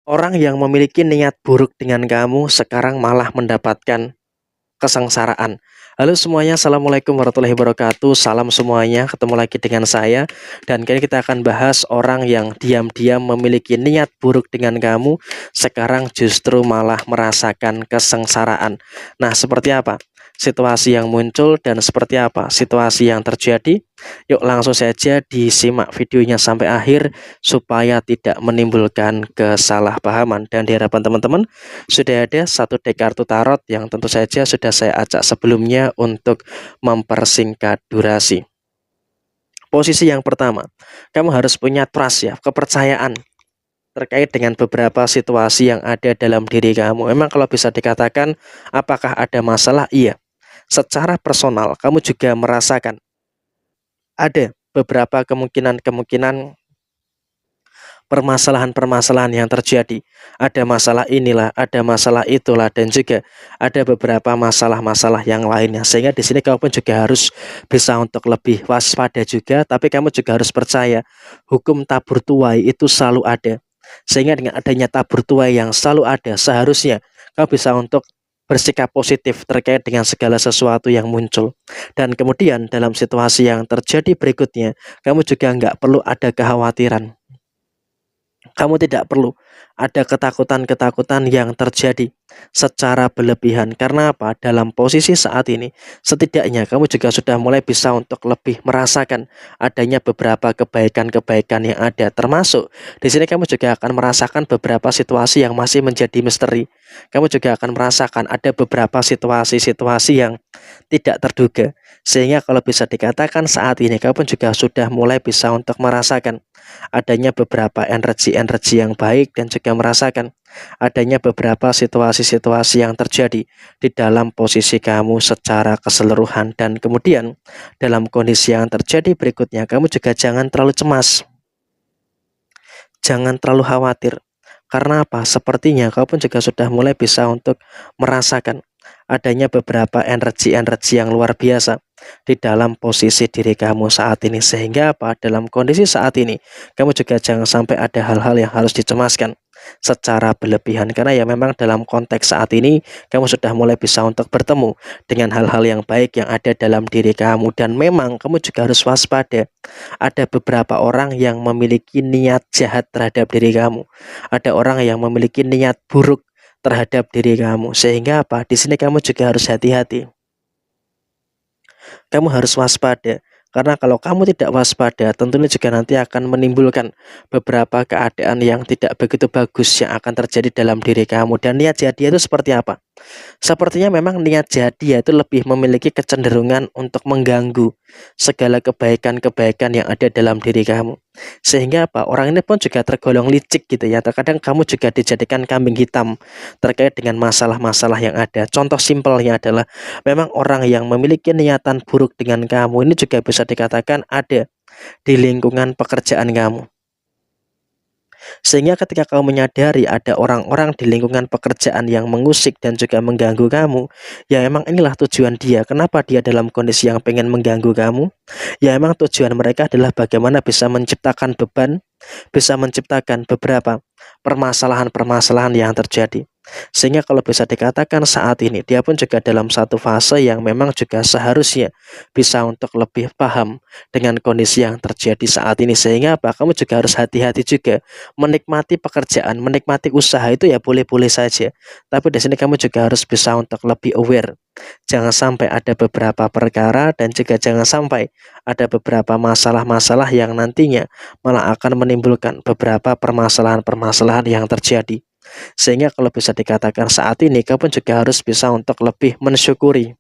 Orang yang memiliki niat buruk dengan kamu sekarang malah mendapatkan kesengsaraan. Halo semuanya, assalamualaikum warahmatullahi wabarakatuh. Salam semuanya, ketemu lagi dengan saya. Dan kali ini kita akan bahas orang yang diam-diam memiliki niat buruk dengan kamu, sekarang justru malah merasakan kesengsaraan. Nah, seperti apa situasi yang muncul dan seperti apa situasi yang terjadi? Yuk langsung saja disimak videonya sampai akhir supaya tidak menimbulkan kesalahpahaman. Dan di hadapan teman-teman sudah ada satu deck kartu tarot yang tentu saja sudah saya acak sebelumnya untuk mempersingkat durasi. Posisi yang pertama, kamu harus punya trust ya, kepercayaan terkait dengan beberapa situasi yang ada dalam diri kamu. Memang kalau bisa dikatakan apakah ada masalah? Iya. Secara personal kamu juga merasakan ada beberapa kemungkinan-kemungkinan permasalahan-permasalahan yang terjadi. Ada masalah inilah, ada masalah itulah, dan juga ada beberapa masalah-masalah yang lainnya. Sehingga di sini kamu pun juga harus bisa untuk lebih waspada juga, tapi kamu juga harus percaya hukum tabur tuai itu selalu ada. Sehingga dengan adanya tabur tuai yang selalu ada, seharusnya kamu bisa untuk bersikap positif terkait dengan segala sesuatu yang muncul. Dan kemudian dalam situasi yang terjadi berikutnya, kamu juga nggak perlu ada kekhawatiran. Kamu tidak perlu ada ketakutan-ketakutan yang terjadi secara berlebihan. Karena apa? Dalam posisi saat ini, setidaknya kamu juga sudah mulai bisa untuk lebih merasakan adanya beberapa kebaikan-kebaikan yang ada. Termasuk di sini kamu juga akan merasakan beberapa situasi yang masih menjadi misteri. Kamu juga akan merasakan ada beberapa situasi-situasi yang tidak terduga. Sehingga kalau bisa dikatakan saat ini kamu pun juga sudah mulai bisa untuk merasakan adanya beberapa energi-energi yang baik dan juga merasakan adanya beberapa situasi-situasi yang terjadi di dalam posisi kamu secara keseluruhan. Dan kemudian dalam kondisi yang terjadi berikutnya, kamu juga jangan terlalu cemas, jangan terlalu khawatir. Karena apa? Sepertinya kau pun juga sudah mulai bisa untuk merasakan adanya beberapa energi-energi yang luar biasa di dalam posisi diri kamu saat ini. Sehingga apa? Dalam kondisi saat ini, kamu juga jangan sampai ada hal-hal yang harus dicemaskan secara berlebihan. Karena ya memang dalam konteks saat ini, kamu sudah mulai bisa untuk bertemu dengan hal-hal yang baik yang ada dalam diri kamu. Dan memang kamu juga harus waspada. Ada beberapa orang yang memiliki niat jahat terhadap diri kamu. Ada orang yang memiliki niat buruk terhadap diri kamu. Sehingga apa? Di sini kamu juga harus hati-hati. Kamu harus waspada. Karena kalau kamu tidak waspada, tentunya juga nanti akan menimbulkan beberapa keadaan yang tidak begitu bagus yang akan terjadi dalam diri kamu. Dan niat jahat dia itu seperti apa? Sepertinya memang niat jahat dia itu lebih memiliki kecenderungan untuk mengganggu segala kebaikan-kebaikan yang ada dalam diri kamu. Sehingga apa? Orang ini pun juga tergolong licik gitu ya. Terkadang kamu juga dijadikan kambing hitam terkait dengan masalah-masalah yang ada. Contoh simpelnya adalah memang orang yang memiliki niatan buruk dengan kamu ini juga bisa dikatakan ada di lingkungan pekerjaan kamu. Sehingga ketika kamu menyadari ada orang-orang di lingkungan pekerjaan yang mengusik dan juga mengganggu kamu, ya emang inilah tujuan dia. Kenapa dia dalam kondisi yang pengen mengganggu kamu? Ya emang tujuan mereka adalah bagaimana bisa menciptakan beban, bisa menciptakan beberapa permasalahan-permasalahan yang terjadi. Sehingga kalau bisa dikatakan saat ini dia pun juga dalam satu fase yang memang juga seharusnya bisa untuk lebih paham dengan kondisi yang terjadi saat ini. Sehingga apa? Kamu juga harus hati-hati juga menikmati pekerjaan, menikmati usaha itu ya boleh-boleh saja. Tapi di sini kamu juga harus bisa untuk lebih aware. Jangan sampai ada beberapa perkara dan juga jangan sampai ada beberapa masalah-masalah yang nantinya malah akan menimbulkan beberapa permasalahan-permasalahan yang terjadi. Sehingga kalau bisa dikatakan saat ini kamu juga harus bisa untuk lebih mensyukuri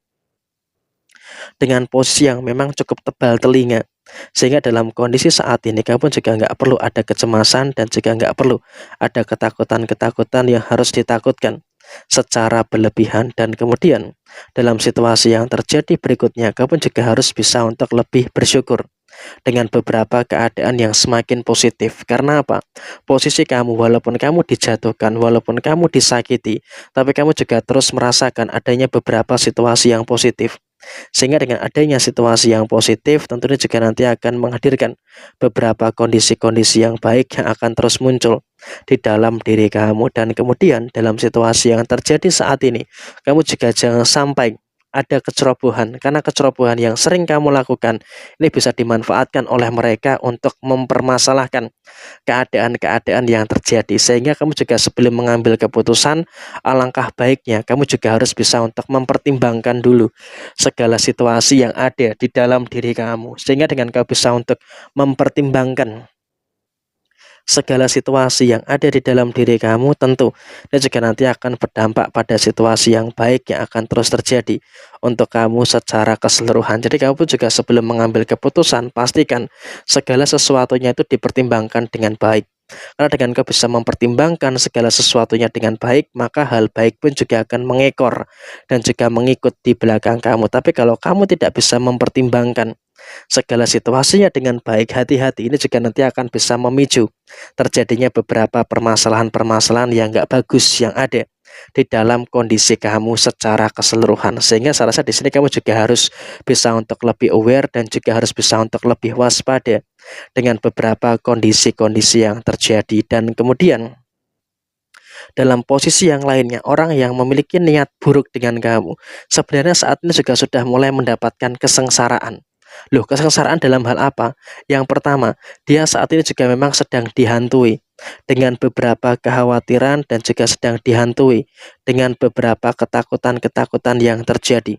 dengan posisi yang memang cukup tebal telinga. Sehingga dalam kondisi saat ini kamu juga nggak perlu ada kecemasan dan juga nggak perlu ada ketakutan-ketakutan yang harus ditakutkan secara berlebihan. Dan kemudian dalam situasi yang terjadi berikutnya kamu juga harus bisa untuk lebih bersyukur dengan beberapa keadaan yang semakin positif. Karena apa? Posisi kamu walaupun kamu dijatuhkan, walaupun kamu disakiti, tapi kamu juga terus merasakan adanya beberapa situasi yang positif. Sehingga dengan adanya situasi yang positif tentunya juga nanti akan menghadirkan beberapa kondisi-kondisi yang baik yang akan terus muncul di dalam diri kamu. Dan kemudian dalam situasi yang terjadi saat ini, kamu juga jangan sampai ada kecerobohan, karena kecerobohan yang sering kamu lakukan ini bisa dimanfaatkan oleh mereka untuk mempermasalahkan keadaan-keadaan yang terjadi, sehingga kamu juga sebelum mengambil keputusan, alangkah baiknya kamu juga harus bisa untuk mempertimbangkan dulu segala situasi yang ada di dalam diri kamu, sehingga dengan kamu bisa untuk mempertimbangkan segala situasi yang ada di dalam diri kamu, tentu dan juga nanti akan berdampak pada situasi yang baik yang akan terus terjadi untuk kamu secara keseluruhan. Jadi kamu pun juga sebelum mengambil keputusan, pastikan segala sesuatunya itu dipertimbangkan dengan baik. Karena dengan kau bisa mempertimbangkan segala sesuatunya dengan baik, maka hal baik pun juga akan mengekor dan juga mengikut di belakang kamu. Tapi kalau kamu tidak bisa mempertimbangkan segala situasinya dengan baik, hati-hati, ini juga nanti akan bisa memicu terjadinya beberapa permasalahan-permasalahan yang nggak bagus yang ada di dalam kondisi kamu secara keseluruhan. Sehingga saya rasa di sini kamu juga harus bisa untuk lebih aware dan juga harus bisa untuk lebih waspada dengan beberapa kondisi-kondisi yang terjadi. Dan kemudian dalam posisi yang lainnya, orang yang memiliki niat buruk dengan kamu sebenarnya saat ini juga sudah mulai mendapatkan kesengsaraan. Loh, kesengsaraan dalam hal apa? Yang pertama, dia saat ini juga memang sedang dihantui dengan beberapa kekhawatiran dan juga sedang dihantui dengan beberapa ketakutan-ketakutan yang terjadi.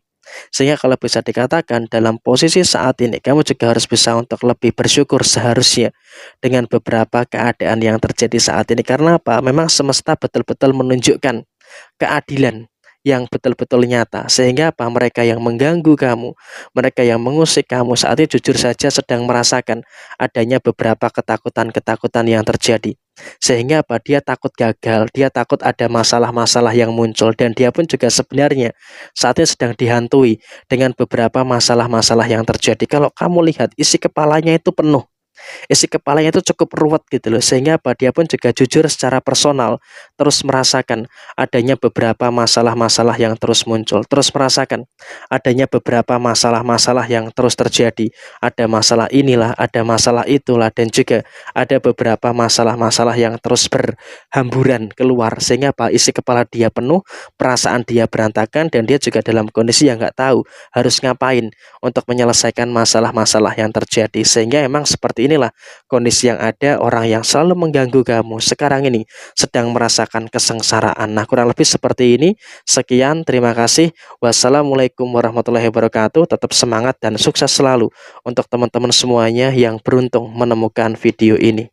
Sehingga kalau bisa dikatakan dalam posisi saat ini kamu juga harus bisa untuk lebih bersyukur seharusnya dengan beberapa keadaan yang terjadi saat ini. Karena apa? Memang semesta betul-betul menunjukkan keadilan yang betul-betul nyata, sehingga apa, mereka yang mengganggu kamu, mereka yang mengusik kamu saat ini jujur saja sedang merasakan adanya beberapa ketakutan-ketakutan yang terjadi, sehingga apa, dia takut gagal, dia takut ada masalah-masalah yang muncul, dan dia pun juga sebenarnya saat ini sedang dihantui dengan beberapa masalah-masalah yang terjadi. Kalau kamu lihat isi kepalanya itu penuh, isi kepalanya itu cukup ruwet gitu loh, sehingga apa, dia pun juga jujur secara personal terus merasakan adanya beberapa masalah-masalah yang terus muncul, terus merasakan adanya beberapa masalah-masalah yang terus terjadi, ada masalah inilah, ada masalah itulah, dan juga ada beberapa masalah-masalah yang terus berhamburan keluar, sehingga apa, isi kepala dia penuh, perasaan dia berantakan, dan dia juga dalam kondisi yang nggak tahu harus ngapain untuk menyelesaikan masalah-masalah yang terjadi. Sehingga emang seperti inilah kondisi yang ada, orang yang selalu mengganggu kamu sekarang ini sedang merasakan kesengsaraan. Nah, kurang lebih seperti ini. Sekian, terima kasih. Wassalamualaikum warahmatullahi wabarakatuh. Tetap semangat dan sukses selalu untuk teman-teman semuanya yang beruntung menemukan video ini.